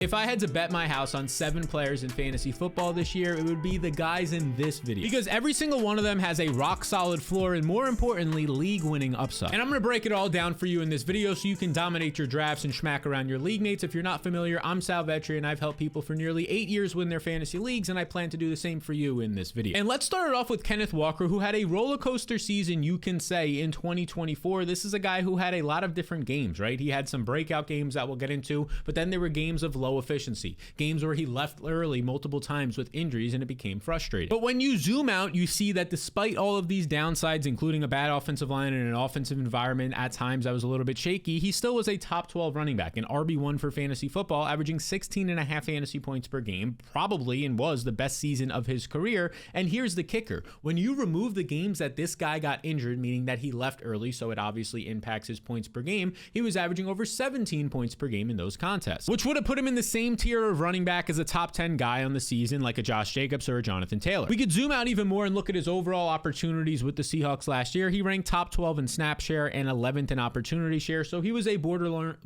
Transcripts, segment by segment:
If I had to bet my house on 7 players in fantasy football this year, it would be the guys in this video, because every single one of them has a rock solid floor and, more importantly, league winning upside. And I'm gonna break it all down for you in this video so you can dominate your drafts and schmack around your league mates. If you're not familiar, I'm Sal Vetri and I've helped people for nearly 8 years win their fantasy leagues, and I plan to do the same for you in this video. And let's start it off with Kenneth Walker, who had a roller coaster season, you can say, in 2024. This is a guy who had a lot of different games, right? He had some breakout games that we'll get into, but then there were games of low efficiency, games where he left early multiple times with injuries and it became frustrating. But when you zoom out, you see that despite all of these downsides, including a bad offensive line and an offensive environment at times that was a little bit shaky, he still was a top 12 running back, an RB1 for fantasy football, averaging 16.5 fantasy points per game, probably and was the best season of his career. And here's the kicker. When you remove the games that this guy got injured, meaning that he left early, so it obviously impacts his points per game, he was averaging over 17 points per game in those contests, which would have put him in the same tier of running back as a top 10 guy on the season, like a Josh Jacobs or a Jonathan Taylor. We could zoom out even more and look at his overall opportunities with the Seahawks last year. He ranked top 12 in snap share and 11th in opportunity share, so he was a borderline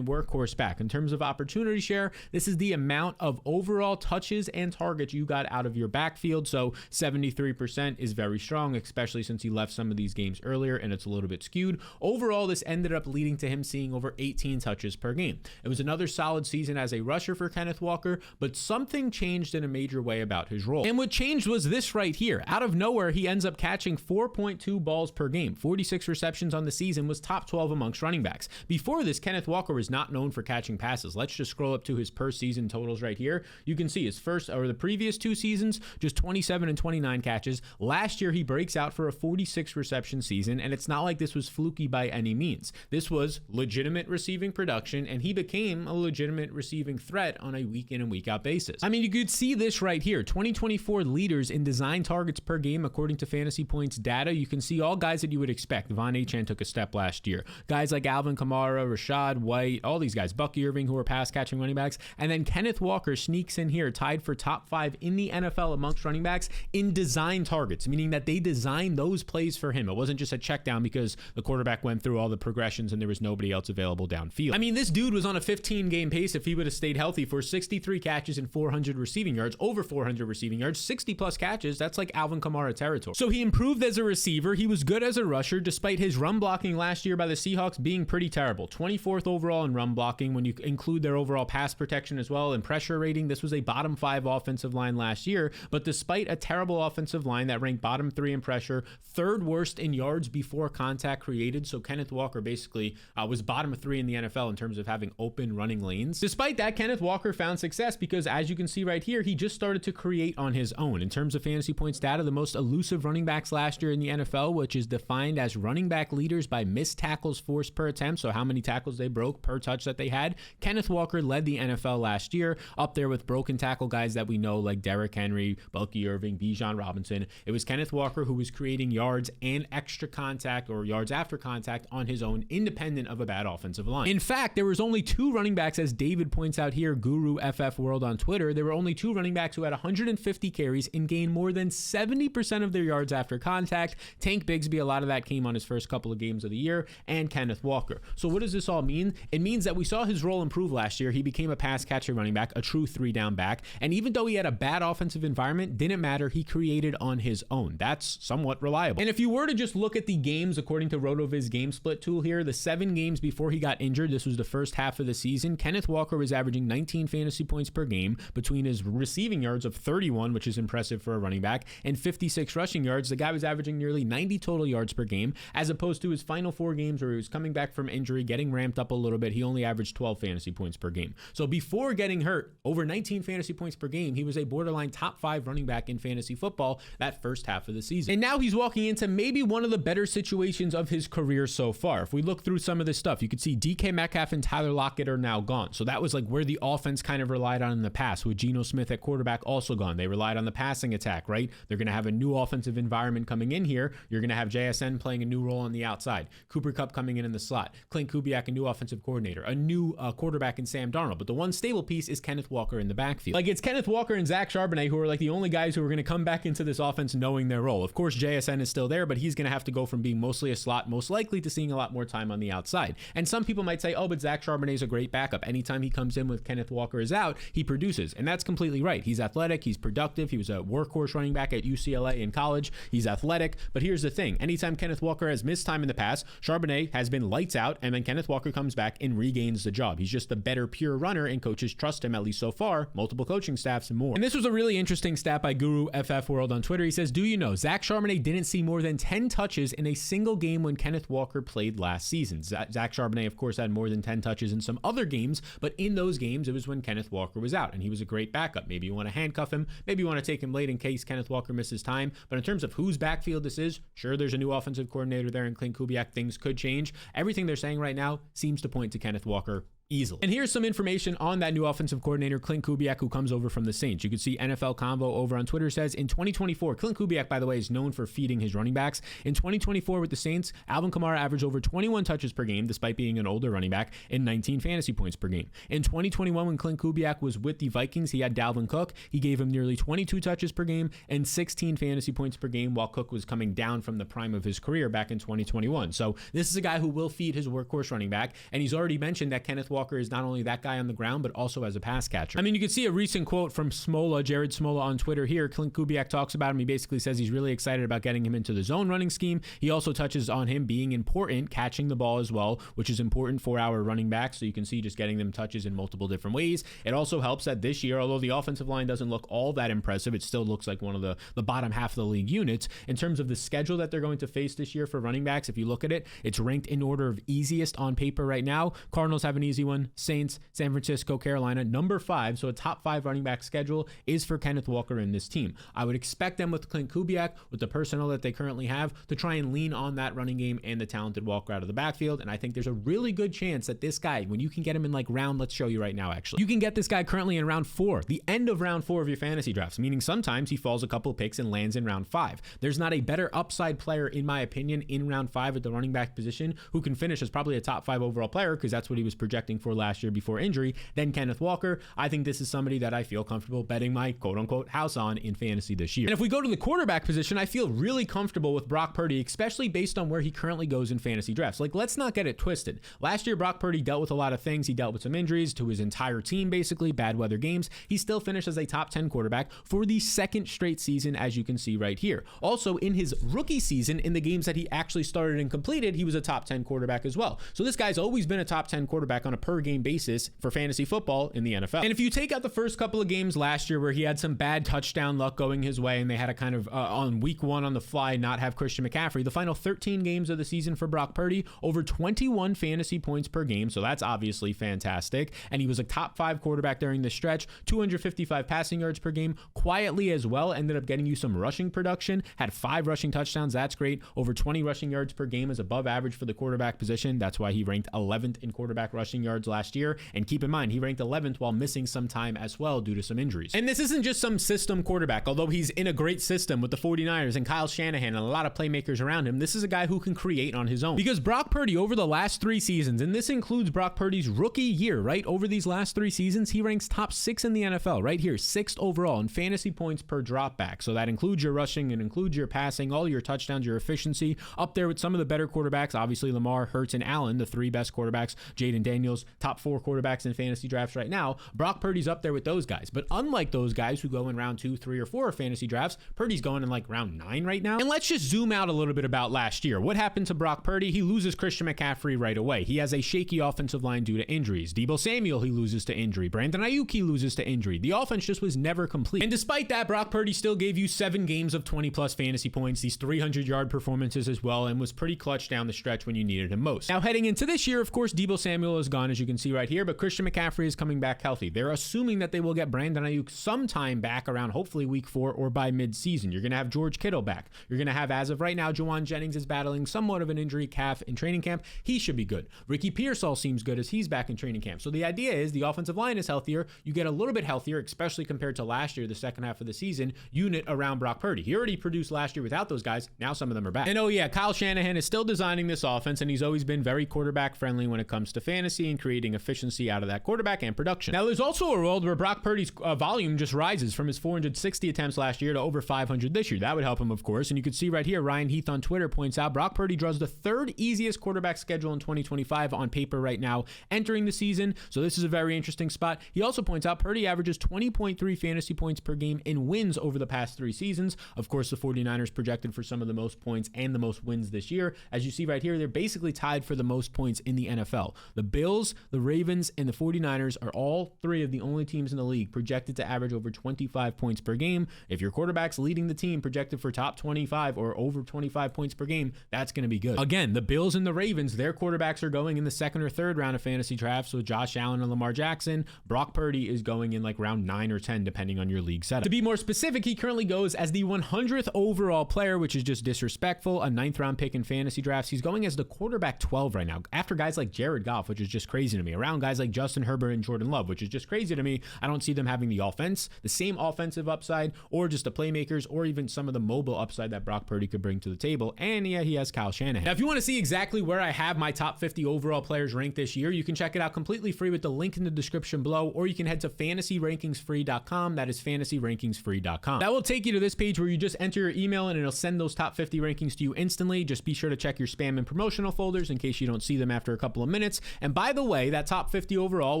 workhorse back. In terms of opportunity share, this is the amount of overall touches and targets you got out of your backfield, so 73% is very strong, especially since he left some of these games earlier and it's a little bit skewed. Overall, this ended up leading to him seeing over 18 touches per game. It was another solid season as a rusher for Kenneth Walker, but something changed in a major way about his role. And what changed was this right here. Out of nowhere, he ends up catching 4.2 balls per game. 46 receptions on the season, was top 12 amongst running backs. Before this, Kenneth Walker was not known for catching passes. Let's just scroll up to his per season totals right here. You can see his first, or the previous 2 seasons, just 27 and 29 catches. Last year, he breaks out for a 46 reception season, and it's not like this was fluky by any means. This was legitimate receiving production, and he became a legitimate receiving threat on a week in and week out basis. I mean, you could see this right here. 2024 leaders in design targets per game according to Fantasy Points data. You can see all guys that you would expect. Von Achane took a step last year. Guys like Alvin Kamara, Rashad White, all these guys, Bucky Irving, who are pass catching running backs. And then Kenneth Walker sneaks in here, tied for top 5 in the NFL amongst running backs in design targets, meaning that they designed those plays for him. It wasn't just a check down because the quarterback went through all the progressions and there was nobody else available downfield. I mean, this dude was on a 15-game pace if he would have stayed healthy for 63 catches and 400 receiving yards, over 400 receiving yards, 60 plus catches. That's like Alvin Kamara territory. So he improved as a receiver. He was good as a rusher, despite his run blocking last year by the Seahawks being pretty terrible. 24th overall in run blocking when you include their overall pass protection as well and pressure rating. This was a bottom 5 offensive line last year, but despite a terrible offensive line that ranked bottom 3 in pressure, 3rd worst in yards before contact created. So Kenneth Walker basically was bottom 3 in the NFL in terms of having open running lanes. Despite that, Kenneth Walker found success because, as you can see right here, he just started to create on his own. In terms of Fantasy Points data, the most elusive running backs last year in the NFL, which is defined as running back leaders by missed tackles forced per attempt, so how many tackles they broke per touch that they had, Kenneth Walker led the NFL last year, up there with broken tackle guys that we know like Derrick Henry, Bucky Irving, Bijan Robinson. It was Kenneth Walker who was creating yards and extra contact or yards after contact on his own, independent of a bad offensive line. In fact, there was only 2 running backs, as David points out here, Guru FF World on Twitter, there were only 2 running backs who had 150 carries and gained more than 70% of their yards after contact. Tank Bigsby, a lot of that came on his first couple of games of the year, and Kenneth Walker. So what does this all mean? It means that we saw his role improve last year. He became a pass catcher running back, a true 3-down back, and even though he had a bad offensive environment, didn't matter, he created on his own. That's somewhat reliable. And if you were to just look at the games according to RotoViz game split tool here, the 7 games before he got injured, this was the first half of the season, Kenneth Walker was averaging 19 fantasy points per game between his receiving yards of 31, which is impressive for a running back, and 56 rushing yards. The guy was averaging nearly 90 total yards per game, as opposed to his final 4 games where he was coming back from injury, getting ramped up a little bit. He only averaged 12 fantasy points per game. So before getting hurt, over 19 fantasy points per game, he was a borderline top 5 running back in fantasy football that first half of the season. And now he's walking into maybe one of the better situations of his career so far. If we look through some of this stuff, you could see DK Metcalf and Tyler Lockett are now gone. So that was like where the offense kind of relied on in the past, with Geno Smith at quarterback also gone. They relied on the passing attack, right? They're going to have a new offensive environment coming in here. You're going to have JSN playing a new role on the outside, Cooper Kupp coming in the slot, Clint Kubiak, a new offensive coordinator, a new quarterback in Sam Darnold. But the one stable piece is Kenneth Walker in the backfield. Like, it's Kenneth Walker and Zach Charbonnet who are like the only guys who are going to come back into this offense knowing their role. Of course, JSN is still there, but he's going to have to go from being mostly a slot, most likely, to seeing a lot more time on the outside. And some people might say, oh, but Zach Charbonnet is a great backup. Anytime he comes in with Kenneth Walker is out, he produces. And that's completely right. He's athletic. He's productive. He was a workhorse running back at UCLA in college. He's athletic. But here's the thing. Anytime Kenneth Walker has missed time in the past, Charbonnet has been lights out, and then Kenneth Walker comes back and regains the job. He's just the better pure runner, and coaches trust him, at least so far, multiple coaching staffs and more. And this was a really interesting stat by Guru FF World on Twitter. He says, do you know Zach Charbonnet didn't see more than 10 touches in a single game when Kenneth Walker played last season? Zach Charbonnet, of course, had more than 10 touches in some other games, but in those games, it was when Kenneth Walker was out, and he was a great backup. Maybe you want to handcuff him. Maybe you want to take him late in case Kenneth Walker misses time. But in terms of whose backfield this is, sure, there's a new offensive coordinator there in Clint Kubiak. Things could change. Everything they're saying right now seems to point to Kenneth Walker easily. And here's some information on that new offensive coordinator, Clint Kubiak, who comes over from the Saints. You can see NFL Convo over on Twitter says, in 2024, Clint Kubiak, by the way, is known for feeding his running backs. In 2024 with the Saints, Alvin Kamara averaged over 21 touches per game, despite being an older running back, and 19 fantasy points per game. In 2021, when Clint Kubiak was with the Vikings, he had Dalvin Cook. He gave him nearly 22 touches per game and 16 fantasy points per game, while Cook was coming down from the prime of his career back in 2021. So this is a guy who will feed his workhorse running back, and he's already mentioned that Kenneth Walker is not only that guy on the ground, but also as a pass catcher. I mean, you can see a recent quote from Smola, Jared Smola on Twitter here. Clint Kubiak talks about him. He basically says he's really excited about getting him into the zone running scheme. He also touches on him being important, catching the ball as well, which is important for our running backs. So you can see just getting them touches in multiple different ways. It also helps that this year, although the offensive line doesn't look all that impressive, it still looks like one of the bottom half of the league units. In terms of the schedule that they're going to face this year for running backs, if you look at it, it's ranked in order of easiest on paper right now. Cardinals have an easy one. Saints, San Francisco, Carolina, number 5. So a top 5 running back schedule is for Kenneth Walker in this team. I would expect them with Clint Kubiak, with the personnel that they currently have, to try and lean on that running game and the talented Walker out of the backfield. And I think there's a really good chance that this guy, when you can get him in like round, let's show you right now actually, you can get this guy currently in round 4, the end of round 4 of your fantasy drafts, meaning sometimes he falls a couple picks and lands in round 5. There's not a better upside player, in my opinion, in round 5 at the running back position who can finish as probably a top 5 overall player, because that's what he was projecting for last year before injury, than Kenneth Walker. I think this is somebody that I feel comfortable betting my quote-unquote house on in fantasy this year. And if we go to the quarterback position, I feel really comfortable with Brock Purdy, especially based on where he currently goes in fantasy drafts. Like, let's not get it twisted. Last year, Brock Purdy dealt with a lot of things. He dealt with some injuries to his entire team, basically, bad weather games. He still finished as a top 10 quarterback for the second straight season, as you can see right here. Also, in his rookie season, in the games that he actually started and completed, he was a top 10 quarterback as well. So this guy's always been a top 10 quarterback on a per game basis for fantasy football in the NFL. And if you take out the first couple of games last year where he had some bad touchdown luck going his way, and they had to kind of on week 1 on the fly not have Christian McCaffrey, the final 13 games of the season for Brock Purdy, over 21 fantasy points per game. So that's obviously fantastic. And he was a top 5 quarterback during this stretch, 255 passing yards per game, quietly as well, ended up getting you some rushing production, had 5 rushing touchdowns. That's great. Over 20 rushing yards per game is above average for the quarterback position. That's why he ranked 11th in quarterback rushing yards last year. And keep in mind, he ranked 11th while missing some time as well due to some injuries. And this isn't just some system quarterback, although he's in a great system with the 49ers and Kyle Shanahan and a lot of playmakers around him. This is a guy who can create on his own, because Brock Purdy over the last 3 seasons, and this includes Brock Purdy's rookie year, right? Over these last 3 seasons, he ranks top 6 in the NFL right here, 6th overall in fantasy points per drop back. So that includes your rushing and includes your passing, all your touchdowns, your efficiency, up there with some of the better quarterbacks, obviously Lamar, Hurts, and Allen, the 3 best quarterbacks, Jaden Daniels, top 4 quarterbacks in fantasy drafts right now. Brock Purdy's up there with those guys. But unlike those guys who go in round 2, 3, or 4 of fantasy drafts, Purdy's going in like round 9 right now. And let's just zoom out a little bit about last year. What happened to Brock Purdy? He loses Christian McCaffrey right away. He has a shaky offensive line due to injuries. Deebo Samuel, he loses to injury. Brandon Ayuk, he loses to injury. The offense just was never complete. And despite that, Brock Purdy still gave you 7 games of 20 plus fantasy points, these 300-yard performances as well, and was pretty clutch down the stretch when you needed him most. Now, heading into this year, of course, Deebo Samuel is gone, as you can see right here, but Christian McCaffrey is coming back healthy. They're assuming that they will get Brandon Ayuk sometime back around hopefully week 4 or by mid-season. You're going to have George Kittle back. You're going to have, as of right now, Juwan Jennings is battling somewhat of an injury calf in training camp. He should be good. Ricky Pearsall seems good as he's back in training camp. So the idea is the offensive line is healthier. You get a little bit healthier, especially compared to last year, the second half of the season, unit around Brock Purdy. He already produced last year without those guys. Now some of them are back. And oh yeah, Kyle Shanahan is still designing this offense, and he's always been very quarterback friendly when it comes to fantasy and creating efficiency out of that quarterback and production. Now, there's also a world where Brock Purdy's volume just rises from his 460 attempts last year to over 500 this year. That would help him, of course. And you can see right here, Ryan Heath on Twitter points out Brock Purdy draws the third easiest quarterback schedule in 2025 on paper right now entering the season. So this is a very interesting spot. He also points out Purdy averages 20.3 fantasy points per game in wins over the past 3 seasons. Of course, the 49ers projected for some of the most points and the most wins this year. As you see right here, they're basically tied for the most points in the NFL. The Bills, the Ravens, and the 49ers are all 3 of the only teams in the league projected to average over 25 points per game. If your quarterback's leading the team projected for top 25 or over 25 points per game, that's going to be good. Again, the Bills and the Ravens, their quarterbacks are going in the 2nd or 3rd round of fantasy drafts with Josh Allen and Lamar Jackson. Brock Purdy is going in like round 9 or 10, depending on your league setup. To be more specific, he currently goes as the 100th overall player, which is just disrespectful. A 9th round pick in fantasy drafts. He's going as the quarterback 12 right now, after guys like Jared Goff, which is just crazy to me, around guys like Justin Herbert and Jordan Love, which is just crazy to me. I don't see them having the offense, the same offensive upside, or just the playmakers, or even some of the mobile upside that Brock Purdy could bring to the table. And yeah, he has Kyle Shanahan. Now, if you want to see exactly where I have my top 50 overall players ranked this year, you can check it out completely free with the link in the description below, or you can head to fantasyrankingsfree.com. That is fantasyrankingsfree.com. That will take you to this page where you just enter your email and it'll send those top 50 rankings to you instantly. Just be sure to check your spam and promotional folders in case you don't see them after a couple of minutes. And by the way, that top 50 overall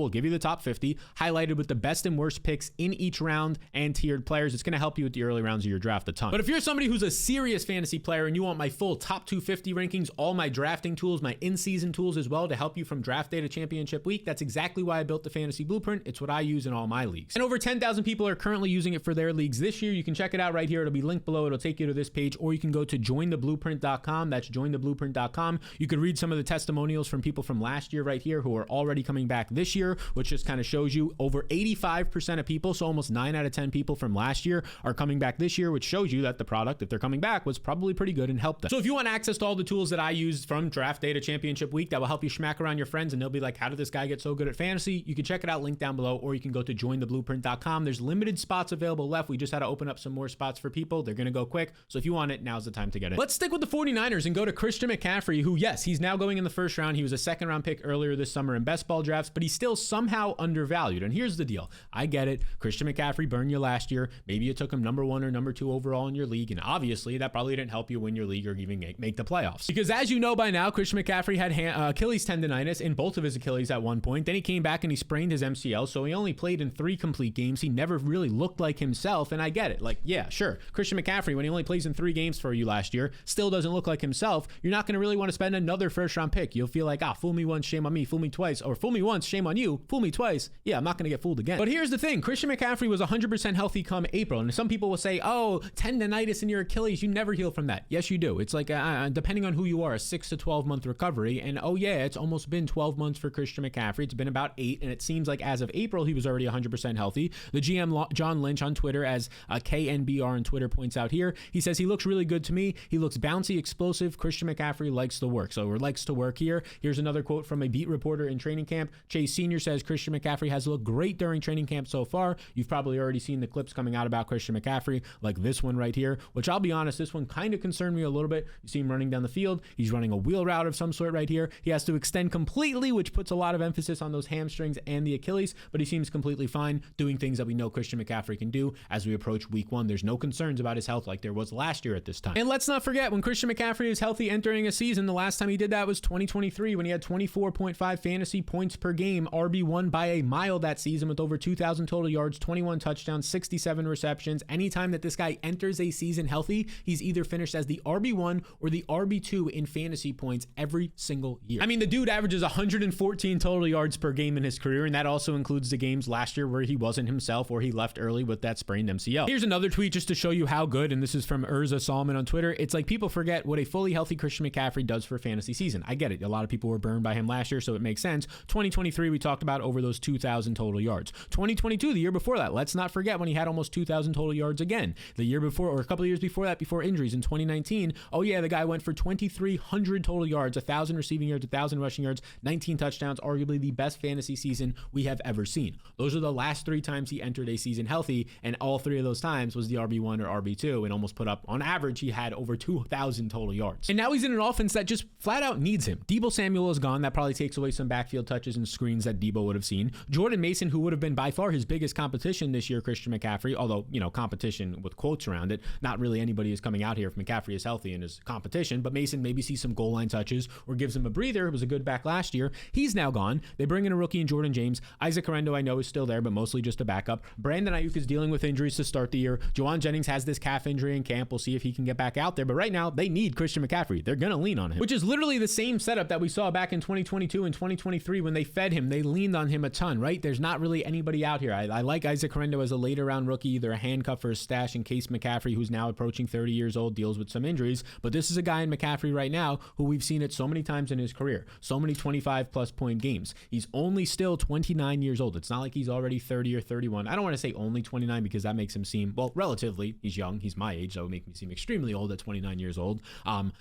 will give you the top 50 highlighted with the best and worst picks in each round and tiered players. It's going to help you with the early rounds of your draft a ton. But if you're somebody who's a serious fantasy player and you want my full top 250 rankings, all my drafting tools, my in-season tools as well to help you from draft day to championship week, that's exactly why I built the Fantasy Blueprint. It's what I use in all my leagues. And over 10,000 people are currently using it for their leagues this year. You can check it out right here. It'll be linked below. It'll take you to this page, or you can go to jointheblueprint.com. That's jointheblueprint.com. You could read some of the testimonials from people from last year right here who are already coming back this year, which just kind of shows you over 85% of people, so almost 9 out of 10 people from last year are coming back this year, which shows you that the product, if they're coming back, was probably pretty good and helped them. So if you want access to all the tools that I use from draft day to championship week that will help you smack around your friends and they'll be like, how did this guy get so good at fantasy? You can check it out, link down below, or you can go to jointheblueprint.com. There's limited spots available left. We just had to open up some more spots for people. They're going to go quick. So if you want it, now's the time to get it. Let's stick with the 49ers and go to Christian McCaffrey, who, yes, he's now going in the 1st round. He was a 2nd round pick earlier this summer in best ball drafts, but he's still somehow undervalued. And here's the deal. I get it. Christian McCaffrey burned you last year. Maybe you took him number 1 or number 2 overall in your league. And obviously that probably didn't help you win your league or even make the playoffs. Because as you know by now, Christian McCaffrey had Achilles tendonitis in both of his Achilles at one point. Then he came back and he sprained his MCL. So he only played in 3 complete games. He never really looked like himself. And I get it. Like, yeah, sure. Christian McCaffrey, when he only plays in 3 games for you last year, still doesn't look like himself. You're not going to really want to spend another 1st round pick. You'll feel like, fool me once, shame on me. Fool me twice. Or fool me once, shame on you. Fool me twice. Yeah, I'm not going to get fooled again. But here's the thing. Christian McCaffrey was 100% healthy come April. And some people will say, oh, tendonitis in your Achilles, you never heal from that. Yes, you do. It's like, depending on who you are, a 6 to 12 month recovery. And oh yeah, it's almost been 12 months for Christian McCaffrey. It's been about 8. And it seems like as of April, he was already 100% healthy. The GM, John Lynch on Twitter, as KNBR on Twitter points out here, he says, he looks really good to me. He looks bouncy, explosive. Christian McCaffrey likes to work. So, or likes to work here. Here's another quote from a beat reporter in training camp. Chase Sr. says, Christian McCaffrey has looked great during training camp so far. You've probably already seen the clips coming out about Christian McCaffrey, like this one right here, which I'll be honest, this one kind of concerned me a little bit. You see him running down the field. He's running a wheel route of some sort right here. He has to extend completely, which puts a lot of emphasis on those hamstrings and the Achilles, but he seems completely fine doing things that we know Christian McCaffrey can do as we approach week 1. There's no concerns about his health like there was last year at this time. And let's not forget, when Christian McCaffrey is healthy entering a season, the last time he did that was 2023 when he had 24.5 fantasy points per game, RB1 by a mile that season with over 2,000 total yards, 21 touchdowns, 67 receptions. Anytime that this guy enters a season healthy, he's either finished as the RB1 or the RB2 in fantasy points every single year. I mean, the dude averages 114 total yards per game in his career, and that also includes the games last year where he wasn't himself or he left early with that sprained MCL. Here's another tweet just to show you how good, and this is from Urza Solomon on Twitter. It's like people forget what a fully healthy Christian McCaffrey does for fantasy season. I get it. A lot of people were burned by him last year, so it makes sense. 2023, we talked about over those 2,000 total yards. 2022, the year before that, let's not forget when he had almost 2,000 total yards again. The year before, or a couple of years before that, before injuries in 2019, oh yeah, the guy went for 2,300 total yards, 1,000 receiving yards, 1,000 rushing yards, 19 touchdowns, arguably the best fantasy season we have ever seen. Those are the last 3 times he entered a season healthy, and all 3 of those times was the RB1 or RB2, and almost put up, on average, he had over 2,000 total yards. And now he's in an offense that just flat out needs him. Deebo Samuel is gone. That probably takes away some some backfield touches and screens that Debo would have seen. Jordan Mason, who would have been by far his biggest competition this year, Christian McCaffrey, although, competition with quotes around it. Not really anybody is coming out here if McCaffrey is healthy and is competition, but Mason maybe sees some goal line touches or gives him a breather. It was a good back last year. He's now gone. They bring in a rookie in Jordan James. Isaac Correndo, I know, is still there, but mostly just a backup. Brandon Ayuk is dealing with injuries to start the year. Juwan Jennings has this calf injury in camp. We'll see if he can get back out there, but right now they need Christian McCaffrey. They're going to lean on him, which is literally the same setup that we saw back in 2022 and 2023 when they fed him. They leaned on him a ton, right? There's not really anybody out here. I like Isaac Correndo as a later round rookie, either a handcuff or a stash in case McCaffrey, who's now approaching 30 years old, deals with some injuries. But this is a guy in McCaffrey right now who we've seen it so many times in his career, so many 25 plus point games. He's only still 29 years old. It's not like he's already 30 or 31. I don't want to say only 29 because that makes him seem, well, relatively, he's young. He's my age. That would make me seem extremely old at 29 years old.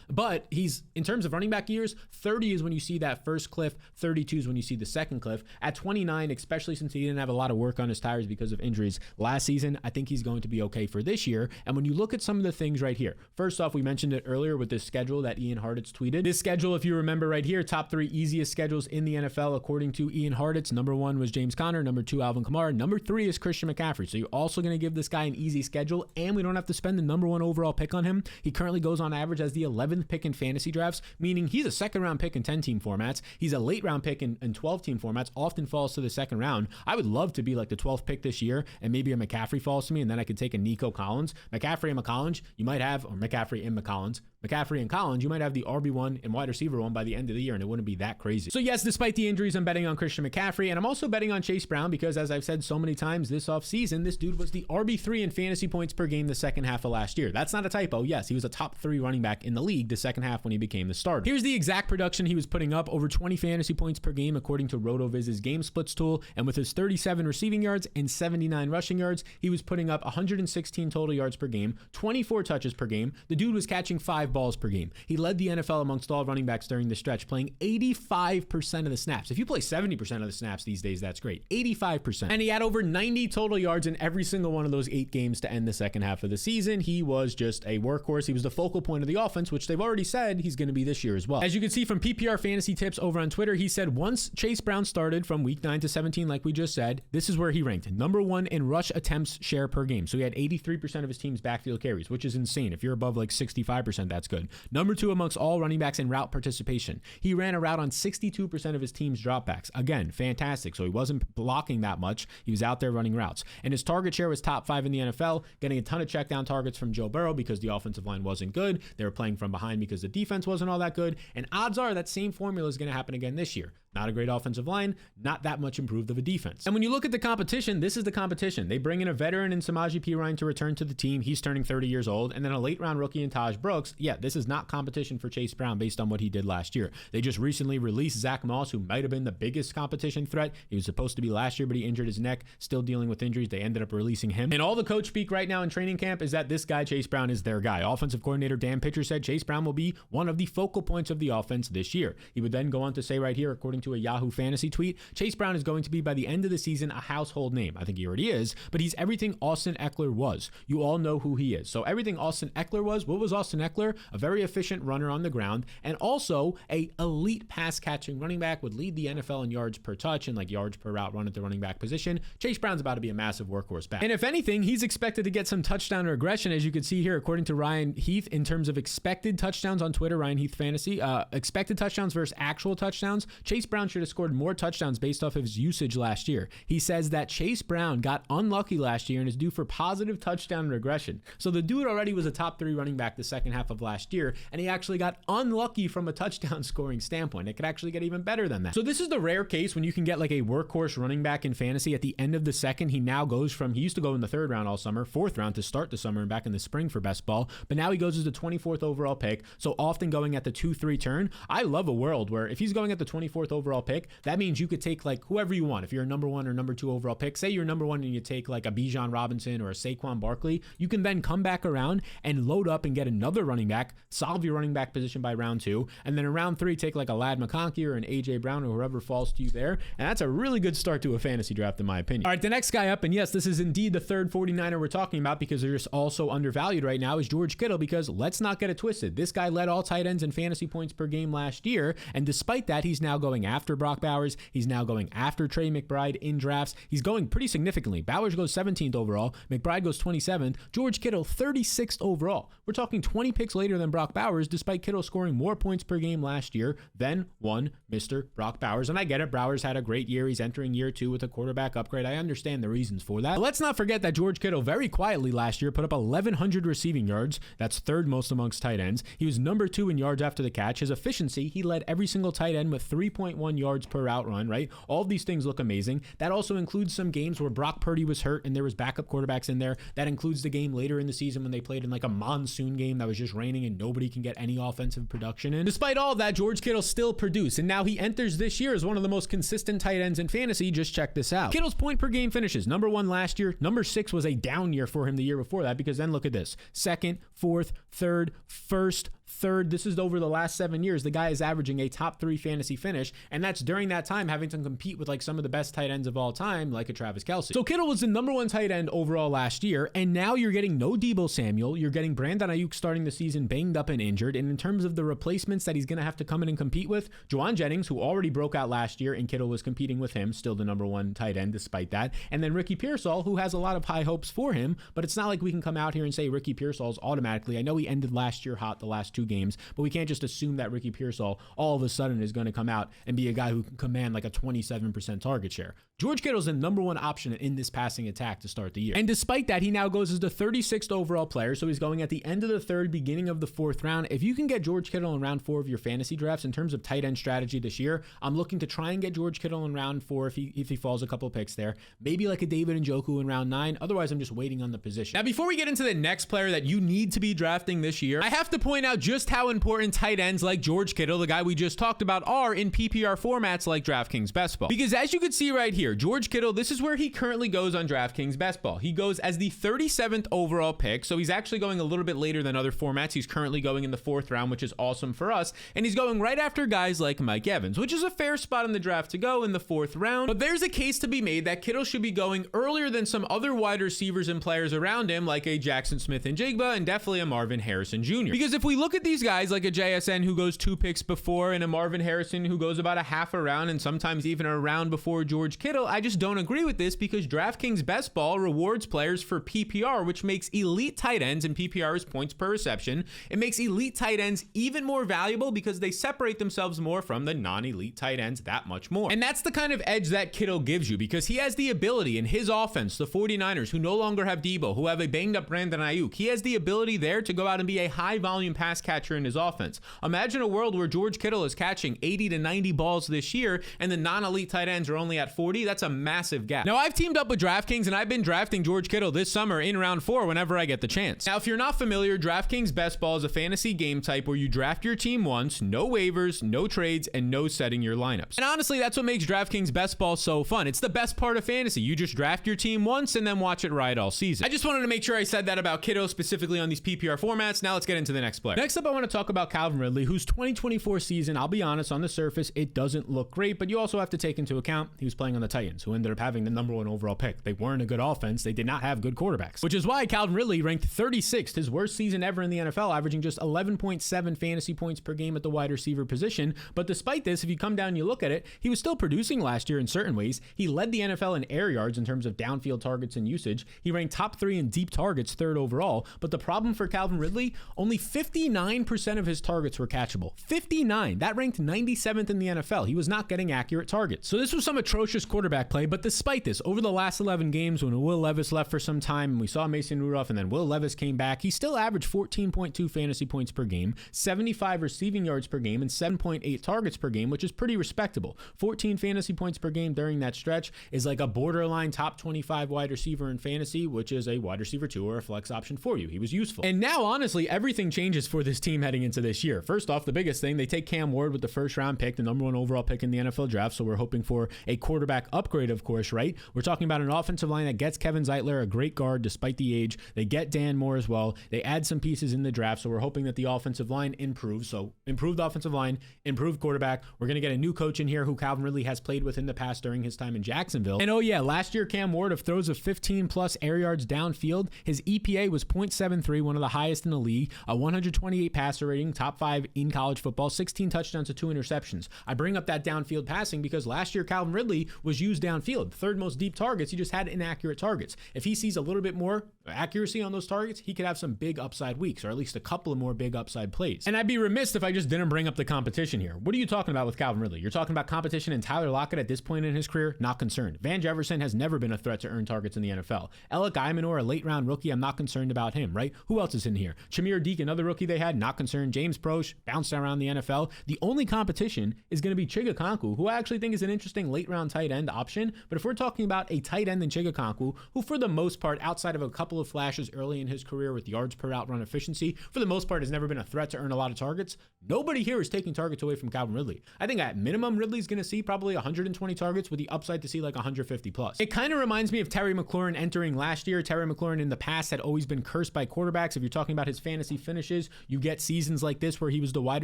But he's, in terms of running back years, 30 is when you see that first cliff, 32 is when you see the second cliff. At 29, especially since he didn't have a lot of work on his tires because of injuries last season, I think he's going to be okay for this year. And when you look at some of the things right here, first off, we mentioned it earlier with this schedule that Ian Hartitz tweeted. This schedule, if you remember right here, top 3 easiest schedules in the NFL according to Ian Hartitz. Number 1 was James Conner, number 2 Alvin Kamara, number 3 is Christian McCaffrey. So you're also going to give this guy an easy schedule, and we don't have to spend the number 1 overall pick on him. He currently goes on average as the 11th pick in fantasy drafts, meaning he's a second round pick in 10-team formats. He's a late round pick in 12-team formats, often falls to the second round. I would love to be like the 12th pick this year, and maybe a McCaffrey falls to me, and then I could take a Nico Collins. McCaffrey and McCollins, you might have, or McCaffrey and McCollins. McCaffrey and Collins, you might have the RB1 and wide receiver 1 by the end of the year, and it wouldn't be that crazy. So yes, despite the injuries, I'm betting on Christian McCaffrey, and I'm also betting on Chase Brown because, as I've said so many times this offseason, this dude was the RB3 in fantasy points per game the second half of last year. That's not a typo. Yes, he was a top 3 running back in the league the second half when he became the starter. Here's the exact production he was putting up: over 20 fantasy points per game according to RotoViz's game splits tool, and with his 37 receiving yards and 79 rushing yards, he was putting up 116 total yards per game, 24 touches per game. The dude was catching 5 balls per game. He led the NFL amongst all running backs during the stretch, playing 85% of the snaps. If you play 70% of the snaps these days, that's great. 85%. And he had over 90 total yards in every single one of those 8 games to end the second half of the season. He was just a workhorse. He was the focal point of the offense, which they've already said he's going to be this year as well. As you can see from PPR Fantasy Tips over on Twitter, he said once Chase Brown started from week 9 to 17, like we just said, this is where he ranked. Number 1 in rush attempts share per game. So he had 83% of his team's backfield carries, which is insane. If you're above like 65%, that's good. Number 2 amongst all running backs in route participation. He ran a route on 62% of his team's dropbacks. Again, fantastic. So he wasn't blocking that much. He was out there running routes. And his target share was top 5 in the NFL, getting a ton of check down targets from Joe Burrow because the offensive line wasn't good. They were playing from behind because the defense wasn't all that good. And odds are that same formula is going to happen again this year. Not a great offensive line, not that much improved of a defense. And when you look at the competition, this is the competition. They bring in a veteran in Samaje Perine to return to the team. He's turning 30 years old. And then a late round rookie in Taj Brooks. Yeah, this is not competition for Chase Brown based on what he did last year. They just recently released Zach Moss, who might have been the biggest competition threat. He was supposed to be last year, but he injured his neck, still dealing with injuries. They ended up releasing him. And all the coach speak right now in training camp is that this guy, Chase Brown, is their guy. Offensive coordinator Dan Pitcher said Chase Brown will be one of the focal points of the offense this year. He would then go on to say right here, according to a Yahoo Fantasy tweet, Chase Brown is going to be by the end of the season a household name. I think he already is, but he's everything Austin Eckler was. You all know who he is. So everything Austin Eckler was, what was Austin Eckler? A very efficient runner on the ground, and also a elite pass catching running back, would lead the NFL in yards per touch and like yards per route run at the running back position. Chase Brown's about to be a massive workhorse back. And if anything, he's expected to get some touchdown regression, as you can see here, according to Ryan Heath, in terms of expected touchdowns on Twitter, Ryan Heath Fantasy, expected touchdowns versus actual touchdowns. Chase Brown should have scored more touchdowns based off of his usage last year. He says that Chase Brown got unlucky last year and is due for positive touchdown regression. So the dude already was a top 3 running back the second half of last year, and he actually got unlucky from a touchdown scoring standpoint. It could actually get even better than that. So this is the rare case when you can get like a workhorse running back in fantasy at the end of the second. He now goes from, he used to go in the 3rd round all summer, 4th round to start the summer and back in the spring for best ball, but now he goes as the 24th overall pick, so often going at the 2-3 turn. I love a world where if he's going at the 24th overall pick, that means you could take like whoever you want. If you're a number 1 or number 2 overall pick, say you're number 1 and you take like a Bijan Robinson or a Saquon Barkley, you can then come back around and load up and get another running back, solve your running back position by round 2, and then in round 3 take like a Lad McConkey or an AJ Brown or whoever falls to you there, and that's a really good start to a fantasy draft in my opinion. All right, the next guy up, and yes, this is indeed the 3rd 49er we're talking about because they're just also undervalued right now, is George Kittle, because let's not get it twisted. This guy led all tight ends in fantasy points per game last year, and despite that, he's now going after Brock Bowers. He's now going after Trey McBride in drafts. He's going pretty significantly. Bowers goes 17th overall. McBride goes 27th. George Kittle 36th overall. We're talking 20 picks later than Brock Bowers, despite Kittle scoring more points per game last year than one Mr. Brock Bowers. And I get it. Bowers had a great year. He's entering year 2 with a quarterback upgrade. I understand the reasons for that. But let's not forget that George Kittle very quietly last year put up 1,100 receiving yards. That's third most amongst tight ends. He was number 2 in yards after the catch. His efficiency, he led every single tight end with 3.1 yards per route run, right? All of these things look amazing. That also includes some games where Brock Purdy was hurt and there was backup quarterbacks in there. That includes the game later in the season when they played in like a monsoon game that was just raining and nobody can get any offensive production in. Despite all of that, George Kittle still produced, and now he enters this year as one of the most consistent tight ends in fantasy. Just check this out. Kittle's point per game finishes number 1 last year. Number 6 was a down year for him the year before that, because then look at this: 2nd, 4th, 3rd, 1st, 3rd. This is over the last 7 years. The guy is averaging a top 3 fantasy finish, and that's during that time having to compete with like some of the best tight ends of all time, like a Travis Kelce. So Kittle was the number 1 tight end overall last year, and now you're getting no Deebo Samuel. You're getting Brandon Ayuk starting the season banged up and injured, and in terms of the replacements that he's going to have to come in and compete with, Juwan Jennings, who already broke out last year, and Kittle was competing with him, still the number 1 tight end despite that, and then Ricky Pearsall, who has a lot of high hopes for him, but it's not like we can come out here and say Ricky Pearsall's automatically. I know he ended last year hot the last 2 games, but we can't just assume that Ricky Pearsall all of a sudden is going to come out and be a guy who can command like a 27% target share. George Kittle's the number 1 option in this passing attack to start the year. And despite that, he now goes as the 36th overall player, so he's going at the end of the 3rd, beginning of the 4th round. If you can get George Kittle in round 4 of your fantasy drafts, in terms of tight end strategy this year, I'm looking to try and get George Kittle in round 4 if he falls a couple picks there. Maybe like a David Njoku in round 9. Otherwise, I'm just waiting on the position. Now, before we get into the next player that you need to be drafting this year, I have to point out just how important tight ends like George Kittle, the guy we just talked about, are in PPR formats like DraftKings Best Ball. Because as you can see right here, George Kittle, this is where he currently goes on DraftKings Best Ball. He goes as the 37th overall pick, so he's actually going a little bit later than other formats. He's currently going in the 4th round, which is awesome for us, and he's going right after guys like Mike Evans, which is a fair spot in the draft to go in the 4th round. But there's a case to be made that Kittle should be going earlier than some other wide receivers and players around him, like a Jackson Smith and Jigba, and definitely a Marvin Harrison Jr. Because if we look at these guys like a JSN who goes 2 picks before, and a Marvin Harrison who goes about a half a round, and sometimes even a round before George Kittle, I just don't agree with this, because DraftKings Best Ball rewards players for PPR, which makes elite tight ends in PPR's points per reception. It makes elite tight ends even more valuable because they separate themselves more from the non-elite tight ends that much more. And that's the kind of edge that Kittle gives you, because he has the ability in his offense, the 49ers, who no longer have Deebo, who have a banged up Brandon Ayuk, he has the ability there to go out and be a high volume pass catcher in his offense. Imagine a world where George Kittle is catching 80 to 90 balls this year and the non-elite tight ends are only at 40. That's a massive gap. Now, I've teamed up with DraftKings and I've been drafting George Kittle this summer in round 4 whenever I get the chance. Now, if you're not familiar, DraftKings Best Ball is a fantasy game type where you draft your team once, no waivers, no trades, and no setting your lineups. And honestly, that's what makes DraftKings Best Ball so fun. It's the best part of fantasy. You just draft your team once and then watch it ride all season. I just wanted to make sure I said that about Kittle specifically on these PPR formats. Now let's get into the next player. Next up, I want to talk about Calvin Ridley, whose 2024 season, I'll be honest, on the surface, it doesn't look great, but you also have to take into account he was playing on the Titans, who ended up having the number 1 overall pick. They weren't a good offense. They did not have good quarterbacks, which is why Calvin Ridley ranked 36th, his worst season ever in the NFL, averaging just 11.7 fantasy points per game at the wide receiver position. But despite this, if you come down and you look at it, he was still producing last year in certain ways. He led the NFL in air yards in terms of downfield targets and usage. He ranked top 3 in deep targets, 3rd overall. But the problem for Calvin Ridley, only 59% of his targets were catchable. 59. That ranked 97th in the NFL. He was not getting accurate targets. So this was some atrocious quarterback play, but despite this, over the last 11 games when Will Levis left for some time and we saw Mason Rudolph and then Will Levis came back, he still averaged 14.2 fantasy points per game, 75 receiving yards per game, and 7.8 targets per game, which is pretty respectable. 14 fantasy points per game during that stretch is like a borderline top 25 wide receiver in fantasy, which is a wide receiver 2 or a flex option for you. He was useful. And now, honestly, everything changes for this team heading into this year. First off, the biggest thing, they take Cam Ward with the 1st round pick, the number 1 overall pick in the NFL draft, so we're hoping for a quarterback upgrade, of course, right? We're talking about an offensive line that gets Kevin Zeitler, a great guard despite the age. They get Dan Moore as well. They add some pieces in the draft, so we're hoping that the offensive line improves. So improved offensive line, improved quarterback. We're going to get a new coach in here who Calvin Ridley has played with in the past during his time in Jacksonville. And oh yeah, last year Cam Ward of throws of 15 plus air yards downfield, his EPA was .73, one of the highest in the league, a 128 passer rating, top 5 in college football, 16 touchdowns to 2 interceptions. I bring up that downfield passing because last year Calvin Ridley was used downfield, third most deep targets. He just had inaccurate targets. If he sees a little bit more accuracy on those targets, he could have some big upside weeks, or at least a couple of more big upside plays. And I'd be remiss if I just didn't bring up the competition here. What are you talking about with Calvin Ridley? You're talking about competition in Tyler Lockett at this point in his career? Not concerned. Van Jefferson has never been a threat to earn targets in the NFL. Alec Imanor, a late round rookie, I'm not concerned about him, right? Who else is in here? Chamir Deek, another rookie they had, not concerned. James Proche, bounced around the NFL. The only competition is going to be Chigakonku, who I actually think is an interesting late round tight end option. But if we're talking about a tight end in Chigakonku, who for the most part, outside of a couple of flashes early in his career with yards per out run efficiency, for the most part has never been a threat to earn a lot of targets, nobody here is taking targets away from Calvin Ridley. I think at minimum, Ridley's going to see probably 120 targets with the upside to see like 150 plus. It kind of reminds me of Terry McLaurin entering last year. Terry McLaurin in the past had always been cursed by quarterbacks. If you're talking about his fantasy finishes, you get seasons like this where he was the wide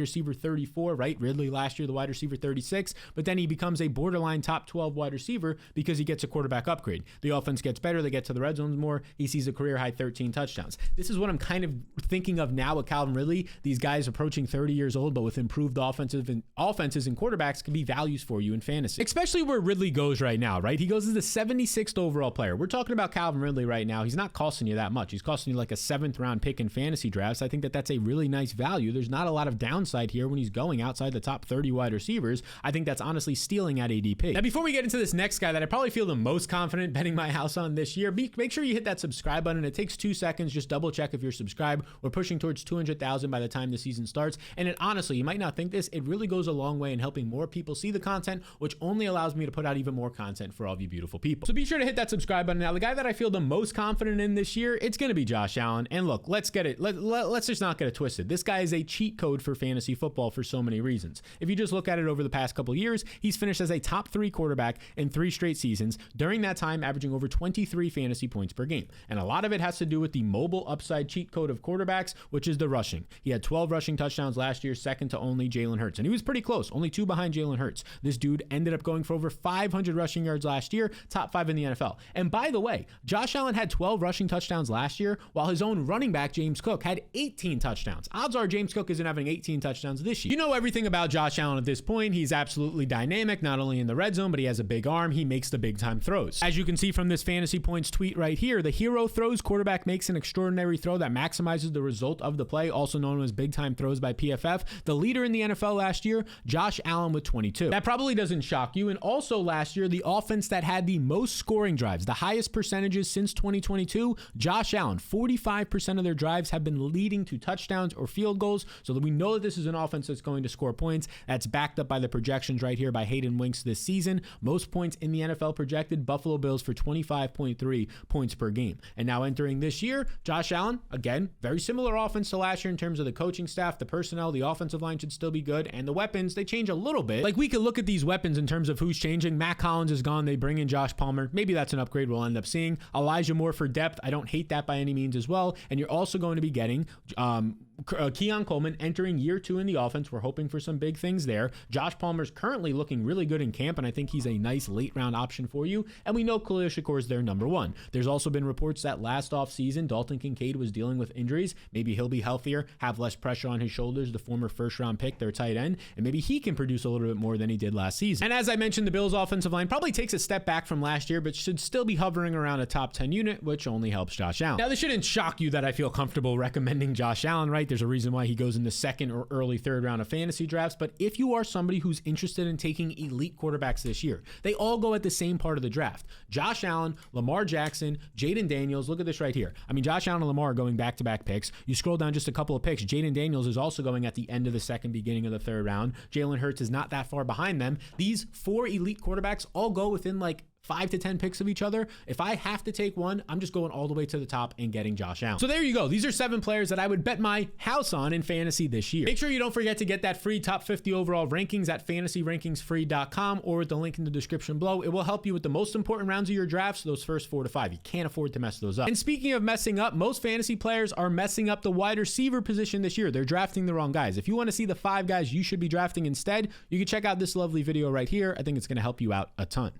receiver 34, right? Ridley last year, the wide receiver 36, but then he becomes a borderline top 12 wide receiver because he gets a quarterback upgrade. The offense gets better. They get to the red zones more. He sees a career high 13 touchdowns. This is what I'm kind of thinking of now with Calvin Ridley. These guys approaching 30 years old, but with improved offenses and quarterbacks can be values for you in fantasy, especially where Ridley goes right now, right? He goes as the 76th overall player. We're talking about Calvin Ridley right now. He's not costing you that much. He's costing you like a 7th round pick in fantasy drafts. I think that that's a really nice value. There's not a lot of downside here when he's going outside the top 30 wide receivers. I think that's honestly stealing at ADP. Now, before we get into this next guy that I probably feel the most confident betting my house on this year, make sure you hit that subscribe button. It takes 2 seconds. Just double check if you're subscribed. We're pushing towards 200,000 by the time the season starts. And it honestly, you might not think this, it really goes a long way in helping more people see the content, which only allows me to put out even more content for all of you beautiful people. So be sure to hit that subscribe button. Now, the guy that I feel the most confident in this year, it's going to be Josh Allen. And look, let's just not get it twisted. This guy is a cheat code for fantasy football for so many reasons. If you just look at it over the past couple of years, he's finished as a top 3 quarterback in 3 straight seasons. During that time, averaging over 23 fantasy points per game. And a lot of it has to do with the mobile upside cheat code of quarterbacks, which is the rushing. He had 12 rushing touchdowns last year, second to only Jalen Hurts. And he was pretty close, only 2 behind Jalen Hurts. This dude ended up going for over 500 rushing yards last year, top 5 in the NFL. And by the way, Josh Allen had 12 rushing touchdowns last year, while his own running back, James Cook, had 18 touchdowns. Odds are James Cook isn't having 18 touchdowns this year. You know everything about Josh Allen at this point. He's absolutely dynamic, not only in the red zone, but he has a big arm. He makes the big time throws. As you can see from this Fantasy Points tweet right here, the hero throws, quarterback makes an extraordinary throw that maximizes the result of the play, also known as big time throws by PFF. The leader in the NFL last year, Josh Allen with 22. That probably doesn't shock you. And also last year, the offense that had the most scoring drives, the highest percentages since 2022, Josh Allen, 45% of their drives have been leading to touchdowns or field goals, so that we know that this is an offense that's going to score points. That's backed up by the projections right here by Hayden Winks this season. Most points in the NFL projected, Buffalo Bills for 25.3 points per game. And now entering this year, Josh Allen, again, very similar offense to last year in terms of the coaching staff, the personnel, the offensive line should still be good, and the weapons, they change a little bit. Like, we could look at these weapons in terms of who's changing. Matt Collins is gone. They bring in Josh Palmer. Maybe that's an upgrade we'll end up seeing. Elijah Moore for depth. I don't hate that by any means as well. And you're also going to be getting Keon Coleman entering year 2 in the offense. We're hoping for some big things there. Josh Palmer's currently looking really good in camp, and I think he's a nice late round option for you. And we know Khalil Shakur is their number 1. There's also been reports that last offseason, Dalton Kincaid was dealing with injuries. Maybe he'll be healthier, have less pressure on his shoulders, the former first round pick, their tight end, and maybe he can produce a little bit more than he did last season. And as I mentioned, the Bills offensive line probably takes a step back from last year, but should still be hovering around a top 10 unit, which only helps Josh Allen. Now, this shouldn't shock you that I feel comfortable recommending Josh Allen, right? There's a reason why he goes in the 2nd or early 3rd round of fantasy drafts. But if you are somebody who's interested in taking elite quarterbacks this year, they all go at the same part of the draft. Josh Allen, Lamar Jackson, Jaden Daniels. Look at this right here. I mean, Josh Allen and Lamar are going back-to-back picks. You scroll down just a couple of picks. Jaden Daniels is also going at the end of the 2nd, beginning of the 3rd round. Jalen Hurts is not that far behind them. These 4 elite quarterbacks all go within like 5 to 10 picks of each other. If I have to take one, I'm just going all the way to the top and getting Josh Allen. So there you go. These are 7 players that I would bet my house on in fantasy this year. Make sure you don't forget to get that free top 50 overall rankings at fantasyrankingsfree.com or with the link in the description below. It will help you with the most important rounds of your drafts, those first 4 to 5. You can't afford to mess those up. And speaking of messing up, most fantasy players are messing up the wide receiver position this year. They're drafting the wrong guys. If you want to see the 5 guys you should be drafting instead, you can check out this lovely video right here. I think it's going to help you out a ton.